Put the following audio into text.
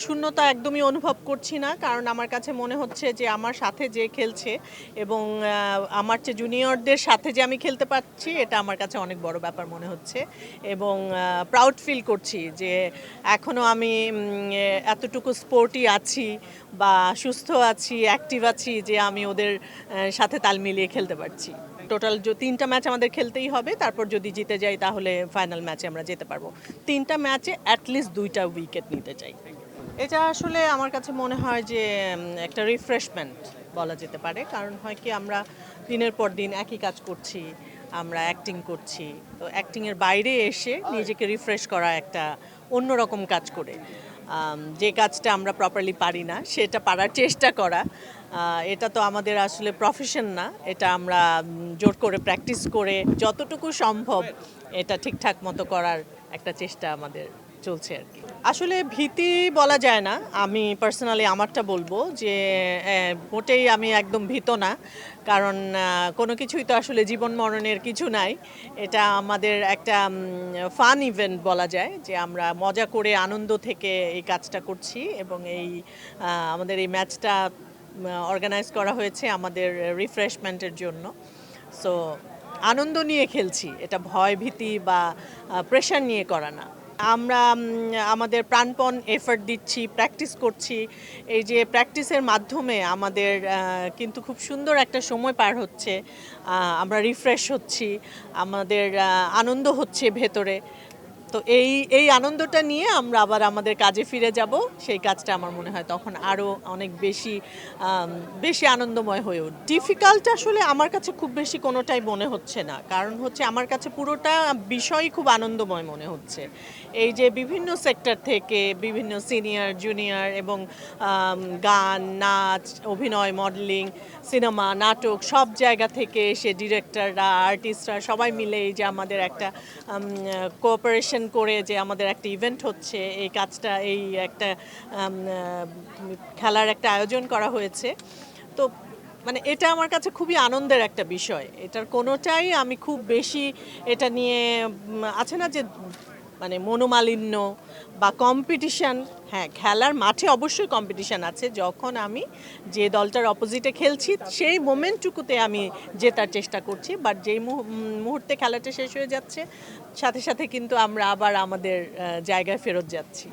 শূন্যতা একদমই অনুভব করছি না, কারণ আমার কাছে মনে হচ্ছে যে আমার সাথে যে খেলছে এবং আমার চেয়ে জুনিয়রদের সাথে যে আমি খেলতে পারছি, এটা আমার কাছে অনেক বড় ব্যাপার মনে হচ্ছে এবং প্রাউড ফিল করছি যে এখনও আমি এতটুকু স্পোর্টি আছি বা সুস্থ আছি, অ্যাক্টিভ আছি যে আমি ওদের সাথে তাল মিলিয়ে খেলতে পারছি। টোটাল 3টা ম্যাচ আমাদের খেলতেই হবে, তারপর যদি জিতে যাই তাহলে ফাইনাল ম্যাচে আমরা যেতে পারবো। 3টা ম্যাচে অ্যাটলিস্ট 2টা উইকেট নিতে চাই। এটা আসলে আমার কাছে মনে হয় যে একটা রিফ্রেশমেন্ট বলা যেতে পারে, কারণ হয় কি আমরা দিনের পর দিন একই কাজ করছি, আমরা অ্যাক্টিং করছি, তো অ্যাক্টিংয়ের বাইরে এসে নিজেকে রিফ্রেশ করা একটা অন্যরকম কাজ করে যে কাজটা আমরা প্রপারলি পারি না সেটা পারার চেষ্টা করা, এটা তো আমাদের আসলে প্রফেশন না, এটা আমরা জোর করে প্র্যাকটিস করে যতটুকু সম্ভব এটা ঠিকঠাক মতো করার একটা চেষ্টা আমাদের চলছে আর কি। আসলে ভীতি বলা যায় না, আমি পার্সোনালি আমারটা বলবো যে মোটেই আমি একদম ভীত না, কারণ কোনো কিছুই তো আসলে জীবন মরণের কিছু নাই। এটা আমাদের একটা ফান ইভেন্ট বলা যায়, যে আমরা মজা করে আনন্দ থেকে এই কাজটা করছি এবং আমাদের এই ম্যাচটা অর্গানাইজ করা হয়েছে আমাদের রিফ্রেশমেন্টের জন্য। সো আনন্দ নিয়ে খেলছি, এটা ভয় ভীতি বা প্রেশার নিয়ে করা না। আমরা আমাদের প্রাণপণ এফর্ট দিচ্ছি, প্র্যাকটিস করছি। এই যে প্র্যাকটিসের মাধ্যমে আমাদের কিন্তু খুব সুন্দর একটা সময় পার হচ্ছে, আমরা রিফ্রেশ হচ্ছি, আমাদের আনন্দ হচ্ছে ভেতরে। তো এই আনন্দটা নিয়ে আমরা আবার আমাদের কাজে ফিরে যাব, সেই কাজটা আমার মনে হয় তখন আরও অনেক বেশি আনন্দময় হয়ে উঠবে। ডিফিকাল্ট আসলে আমার কাছে খুব বেশি কোনোটাই মনে হচ্ছে না, কারণ হচ্ছে আমার কাছে পুরোটা বিষয়ই খুব আনন্দময় মনে হচ্ছে। এই যে বিভিন্ন সেক্টর থেকে বিভিন্ন সিনিয়র জুনিয়র এবং গান, নাচ, অভিনয়, মডেলিং, সিনেমা, নাটক সব জায়গা থেকে এসে ডিরেক্টররা, আর্টিস্টরা সবাই মিলে এই যে আমাদের একটা কোঅপারেশন করে যে আমাদের একটা ইভেন্ট হচ্ছে, এই কাজটা এই একটা খেলার একটা আয়োজন করা হয়েছে। তো মানে এটা আমার কাছে খুবই আনন্দের একটা বিষয়, এটার কোনোটাই আমি খুব বেশি এটা নিয়ে আছে না যে মানে মনোমালিন্য বা কম্পিটিশান। হ্যাঁ, খেলার মাঠে অবশ্যই কম্পিটিশান আছে, যখন আমি যে দলটার অপোজিটে খেলছি সেই মোমেন্টটুকুতে আমি জেতার চেষ্টা করছি, বাট যেই মুহূর্তে খেলাটা শেষ হয়ে যাচ্ছে সাথে সাথে কিন্তু আমরা আবার আমাদের জায়গায় ফেরত যাচ্ছি।